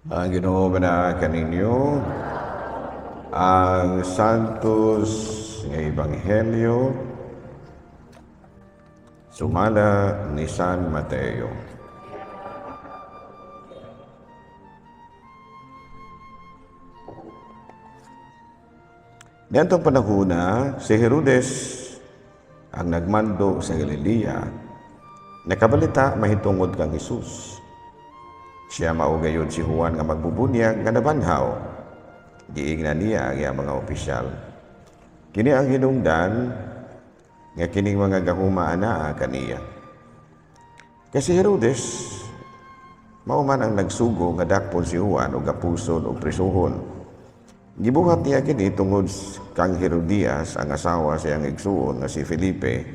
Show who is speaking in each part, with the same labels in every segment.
Speaker 1: Ang Ginoo na kaninyo ang Santos nga Ebanghelyo sumala ni San Mateo. Nitong panahuna, si Herodes ang nagmando sa Galilea, nakabalita mahitungod kang Jesus. Siya maugayon si Juan nga magbubunyag nga nabanhaw. Giingnan niya ang mga opisyal. Kini ang hinungdan nga kining mga gahuma anaa kaniya. Kasi Herodes mao man ang nagsugo nga dakpon si Juan og gapuson og prisuhon. Gibuhat niya kini tungod kang Herodias ang asawa sa iyang igsuon nga si Felipe.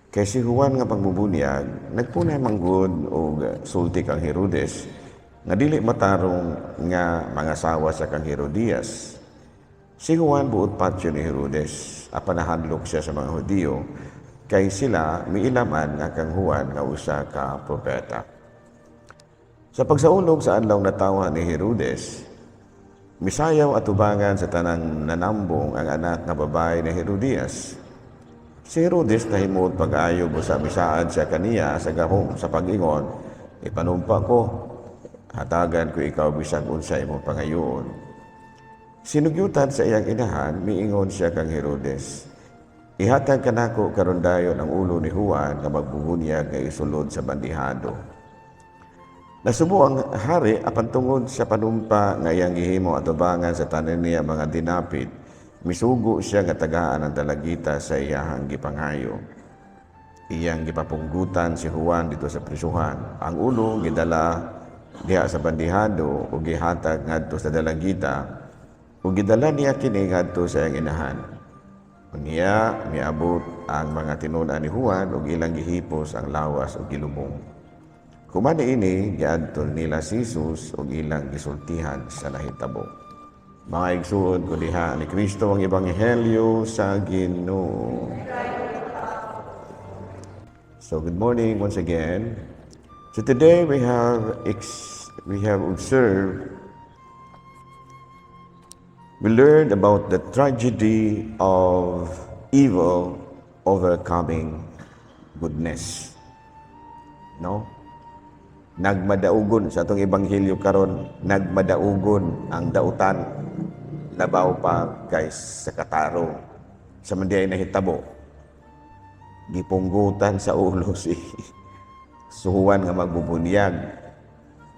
Speaker 1: Kay si Juan nga pagbubunyag nagpunay manggod og sulti kang Herodes nga dili matarong nga mga asawa sa kang Herodias. Si Juan buot patyo ni Herodes, apan nahadlok siya sa mga Hudiyo, kay sila miilaman nga kang Juan nga usa ka propeta. Sa pagsaulog sa adlaw na tawa ni Herodes, misayaw at ubangan sa tanang nanambong ang anak nga babae ni Herodias. Si Herodes nahimot pag-ayo sa bisaad siya kaniya sa gahom sa pag-ingon, ipanumpa ko, hatagan ko ikaw bisag unsay mo pangayoon. Sinugyutan sa iyang inahan, miingon siya kang Herodes, ihatag kanako karon dayon ang ulo ni Juan nga magbubunyag nga isulod sa bandihado. Nasubo ang hari apan tungod sa panumpa nga iyang gihimo at ubangan sa tanan niya mga dinapit, misugo siya nga tagaan ang dalagita sa iyahang gipanghayo. Iyang gipapunggutan si Juan dito sa prisuhan. Ang ulo gidala diha sa bandihado ug gihatag ngadto sa dalagita ug gidala niya kini ngadto sa iyang inahan. Unya miabot ang mga tinun-an ni Juan ug ilang gihipos ang lawas ug gilubong. Human ini giadto nila si Jesus ug ilang gisultihan sa nahitabo. Mga igsuon ko diha ni Kristo ang Ebanghelyo sa Ginoo. So good morning once again. So today we have observed, we learned about the tragedy of evil overcoming goodness. No? Nagmadaugon sa atong ebanghelyo karon, nagmadaugon ang dautan, labaw pa kay sa katarong sa mandiay nahitabo. Gipunggutan sa ulo si Juan nga magbubunyag.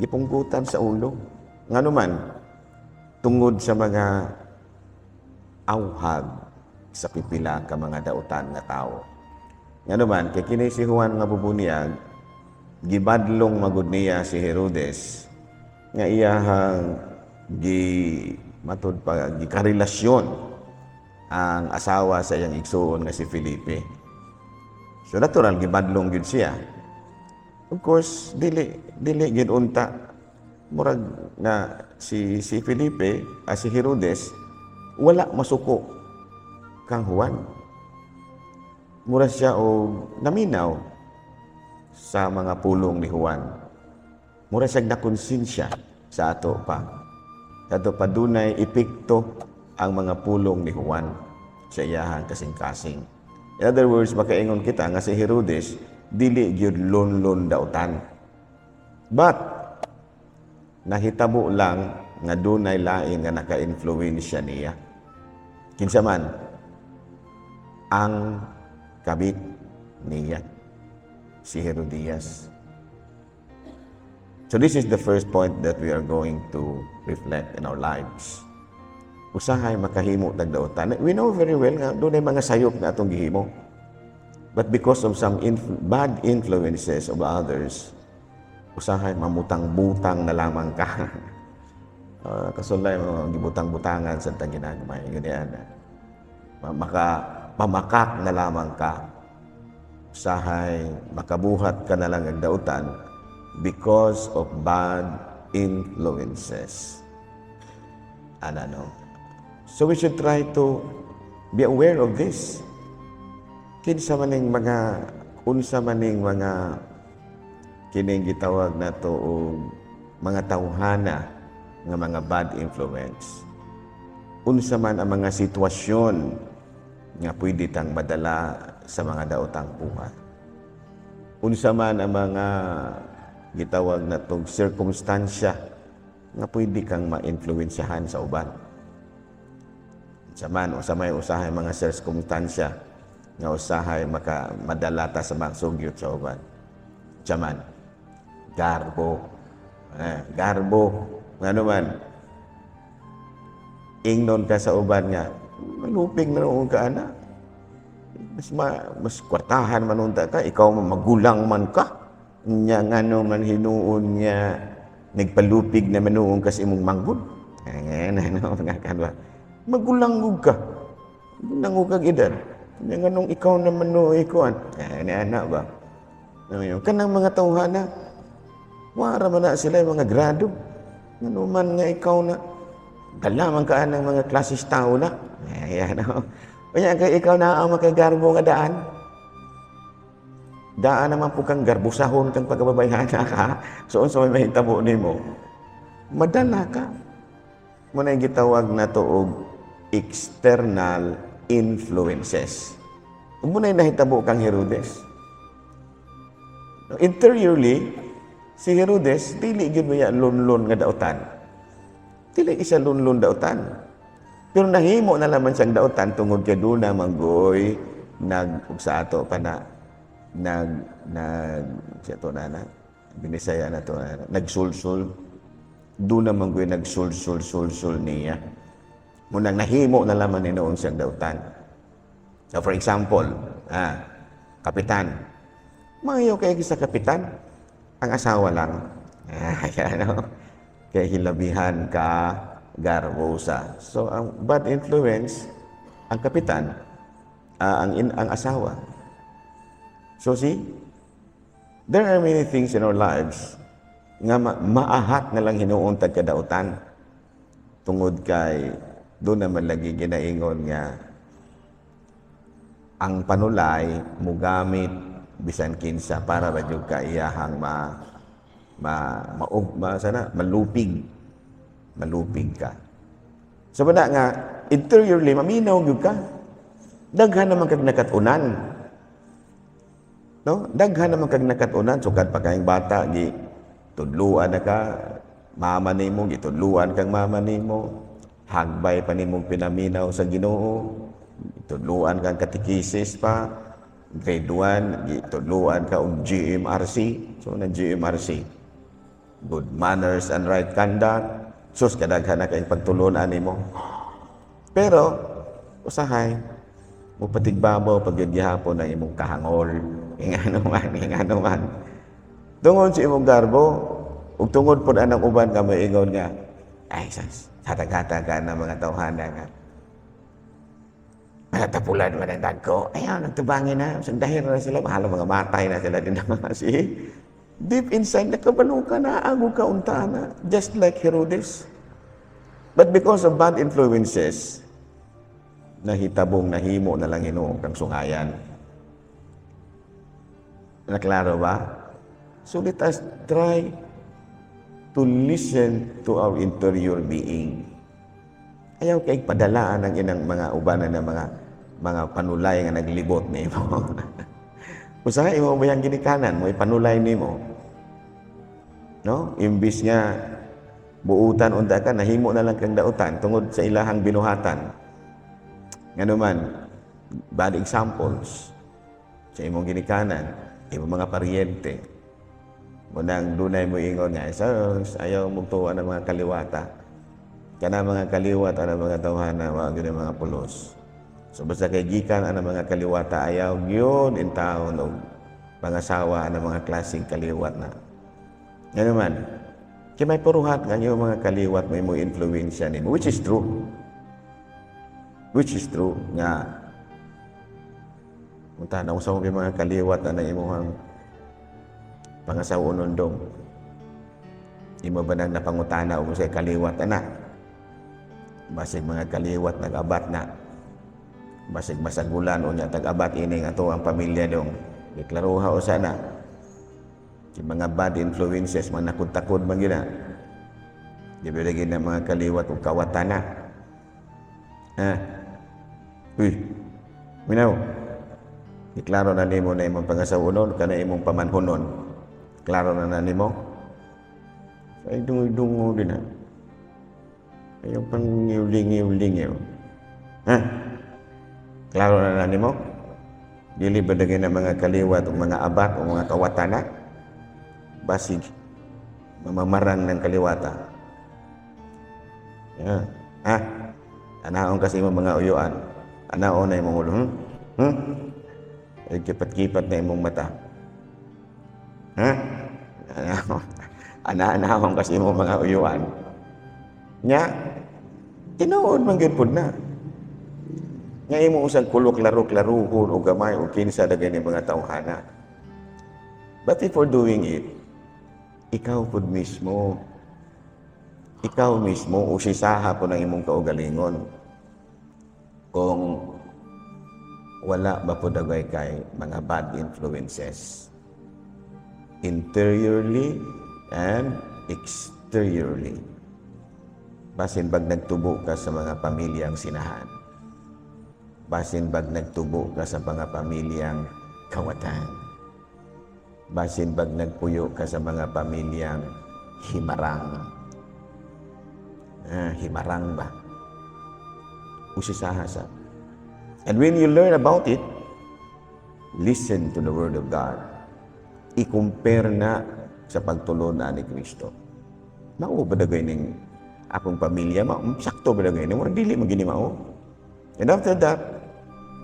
Speaker 1: Gipunggutan sa ulo. Nganuman tungod sa mga awhag sa pipila ka mga dautan nga tawo. Nganuman kay kini si Juan nga bubunyag, gibadlong magud niya si Herodes nga iyahang matud pa gikarelasyon ang asawa sa iyang igsuon nga si Felipe. So natural gibadlong gyud siya. Of course dili gyud unta murag na si Felipe si Herodes wala masuko kang Juan. Mura siya og naminaw sa mga pulong ni Juan. Mura siya nakonsensya sa ato pa. Ato pa dunay epekto ang mga pulong ni Juan sa iyahang kasing-kasing. In other words, makaingon kita nga si Herodes dili gyud lon-lon dautan. But nahitabo lang nga dunay lain nga naka-influensya niya. Kinsa man ang kabit niya, si Herodias. So this is the first point that we are going to reflect in our lives. Usahay makahimo tagdautan. We know very well nga doon ay mga sayop na atong gihimo. But because of some bad influences of others, usahay mamutang-butang na lamang ka. Kasulay mga gibutang-butangan sa tang ginagmay. Ganyan. Pamakak na lamang ka. Usahay makabuhat ka na lang ang dautan because of bad influences. So we should try to be aware of this. Kinsa maning mga unsa maning mga kining gitawag nato og mga tawhana nga mga bad influence. Unsa man ang mga sitwasyon nga pwede tang madala sa mga daotang buhat. Unsa man ang mga gitawag na tong circumstansya nga pwede kang ma-influensyahan sa uban. Unsa may usahay mga circumstansya nga usahay madala ta sa mga sugyot sa uban. Unsa man garbo. Garbo ngano man ingnon ka sa uban nga malupig na noon ka ana. Mas kwartahan man unta ka, ikaw magulang man ka. Nya ngano man hinuon nga nagpalupig na manuon ka sa imong manggod. Ano nga kanwa. Magulang ka. Magulang ka edad. Nya nganong ikaw na manuoy kuan. Ana ba? Kanang mga tawhana wara man na sila mga grado. Ngano man nga ikaw na galaman ka ng mga klases tao na. Ano? Kaya kay ikaw na ang makagarbo nga daan. Daan naman po kang garbusahon kang pagkababayhana ka. So, unsa may mahitabo nimo, madala ka. Muna yung gitawag na to og external influences. Muna yung nahitabo kang Herodes. Interiorly, si Herodes, dili gyud mo yan lunlun nga daotan. Dili isa lunlun daotan. Pero nahimo na naman siyang daotan tungod kay duna manggoy sa ato pa na siya to na binisaya na to nagsulsul duna manggoy nagsulsul niya munang nahimo na naman ni noon siyang daotan. So for example, kapitan. Mayo kay sa kapitan ang asawa lang. Ano? Kaya hilabihan ka garbosa. So, ang bad influence, ang kapitan, ang asawa. So, see, there are many things in our lives nga maahat na lang hinuuntag kadautan tungod kay doon naman lagi ginaingon nga ang panulay mugamit bisan kinsa para ba jud ka iyahang malupig ka. So bada nga interiorly maminaw gyud ka. Daghan naman kag nakatunan. No? Daghan naman kag nakatunan sukad pa kayong bata gi tudluan na ka mama nimo gitudluan kang mama nimo. Hagbay pa nimong pinaminaw sa Ginoo. Tudluan kang katekisis pa. Grade 1 gitudluan ka og GMRC. So na GMRC. Good manners and right conduct. Sus, kadaghan na kayong pagtulunan nimo. Pero, usahay, mo patigbabaw pagyagihapon na imong kahangol. Ingano man. Tungod sa imong garbo, ug tungod po anang uban ka maingon nga, ay, hatag-hatag ka na mga tawhana nga. Malatapulan man ang dagko. Ayaw, nagtubangin na. Dahil na sila, mahalo mga matay na sila din naman. See? Deep inside, nakabalo ka na, ago ka unta na, just like Herodes. But because of bad influences, nahitabong nahimo na lang Ginoo kang sungayan. Naklaro ba? So let us try to listen to our interior being. Ayaw kay padalaan ang inang mga ubanan ng mga panulay nga naglibot nimo. Usahay mo ba yung ginikanan mo, ipanulay nimo. No? Imbis nga buutan unta ka, nahimo na lang kang dautan tungod sa ilahang binuhatan. Ngano man, bad examples sa imong ginikanan, imong mga paryente. Munang dunay mo ingon nga, ayaw mong tuwa ng mga kaliwata. Kana mga kaliwat, ang mga tawhana, mga mga pulos. So basta kay gikan ang mga kaliwata, ayaw yun in taon o pangasawa ang mga klaseng kaliwat na. Ngano man, kaya may puruhat nga yung mga kaliwat may mo influensya nimo, which is true. Which is true nga. Munta na usap mo mga kaliwat na imuhang pangasawa unondong. Imo ba nang napangutana o sa kaliwat na? Basig mga kaliwat nag-abat na. Basig masagulan o niya tag-abat ini nga to ang pamilya dong. Deklaruha o sana. Yung mga bad influences, mga nakod-takod man gina. Gibilagin ng mga kaliwat o kawatana. Uy, minaw. Iklaro na nimo na imong pangasawunon, kana imong pamanhunon. Klaro na nimo. Ay dungo-dungo din Ayaw pang ngiuling-ngiuling. Klaro na nimo. Dili ba dagay na mga kaliwat o mga abat o mga kawatana? Basig. Mamamarang ng kaliwata. Anaon kasi mo mga uyuan. Anaon na imong ulo. Ay kipat-kipat na imong mata. Anaon kasi mo mga uyuan. Nya, tinuod man gyud pud na. Nga imo usang kulok laro-laruhon o gamay o kinsa dagay ni mga tawhana. But if for doing it, ikaw mismo usisaha po ng imong kaugalingon. Kung wala ba po dagay kay mga bad influences, interiorly and exteriorly. Basin bag nagtubo ka sa mga pamilyang sinahan. Basin bag nagtubo ka sa mga pamilyang kawatan. Basin bag nagpuyo ka sa mga pamilyang himarang. Himarang ba? Usisaha sa. And when you learn about it, listen to the Word of God. I-compare na sa pagtulon na ni Kristo. Mao ba dagay ning akong pamilya? Sakto ba dagay ning? Mura dili magini mao. And after that,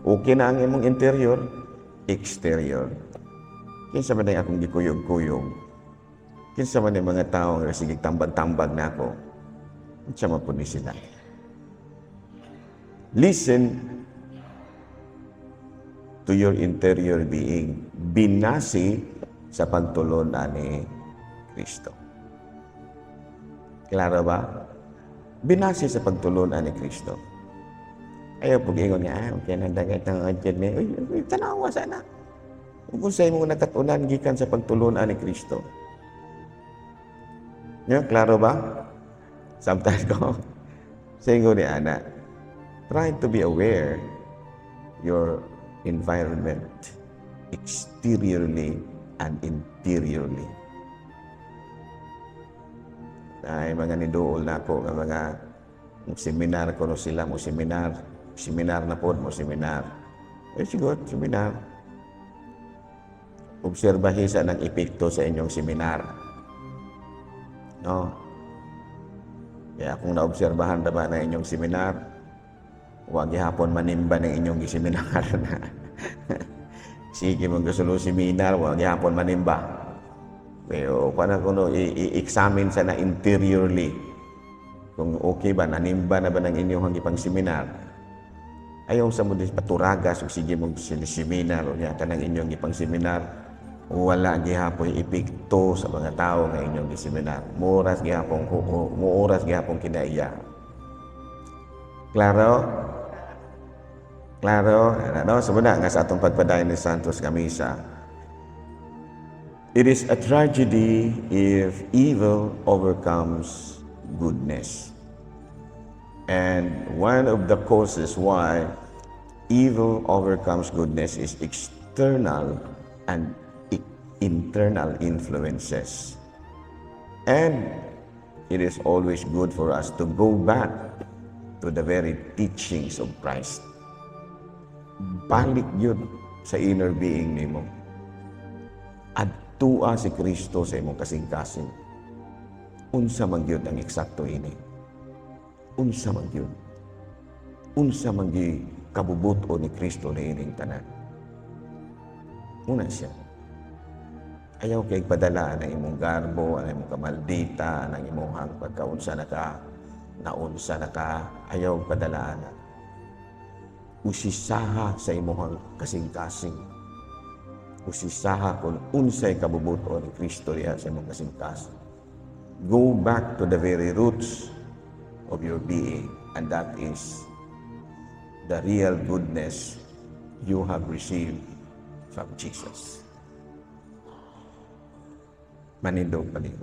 Speaker 1: okay na ang imong interior, exterior. Kinsa man ang akong gikuyog-kuyog. Kinsa man ang mga tao nga sige tambag-tambag na ako. Kinsa man po ni sila. Listen to your interior being. Binasi sa pagtulon ni Kristo. Klaro ba? Binasi sa pagtulon ni Kristo. Ayaw pag-ingon nga, okay na dagay tang adyan ni, uy, tanawa sana. Kung sa'yo mo nakatunan, gikan sa pagtulon ni Kristo. Klaro ba? Sometimes ko, sayang ni Ana, try to be aware your environment, exteriorly and interiorly. Ay mga niduol na ko, mga seminar ko no sila, seminar na po, seminar. Siguro, seminar. Obserbahin sa ng epekto sa inyong seminar. No? Kaya kung naobserbahan na ba ng inyong seminar, huwag ihapon manimba ng inyong seminar na. Sige mong gusto seminar, huwag ihapon manimba. Pero paano kung i-examine sa na interiorly, kung okay ba, nanimba na ba ng inyong ipang seminar, ayaw sa mo paturagas o sige mong seminar o yata ng inyong ipang seminar, wala gihapon epekto sa mga tao ng inyong seminar. Muoras gihapon kinaiya. Klaro? Klaro? Ano? Sumuna nga sa atong pagpadayon ni Santos Camisa. It is a tragedy if evil overcomes goodness. And one of the causes why evil overcomes goodness is external and internal influences. And it is always good for us to go back to the very teachings of Christ. Balik yun sa inner being nimo. Adtua si Kristo sa imong kasing-kasing. Unsa man gyud ang eksakto ini. Unsa man gyud. Unsa man gyud kabubuto ni Kristo na ining tanan. Una siya. Ayaw kay padala ng imong garbo, ang imong kamaldita, ng imong pagkaunsa na ka, naunsa na ka, ayaw padala na. Usisaha sa imong kasing-kasing. Usisaha kung unsay kabubuto ni Kristo riya sa imong kasing-kasing. Go back to the very roots of your being, and that is the real goodness you have received from Jesus. Manindog paling.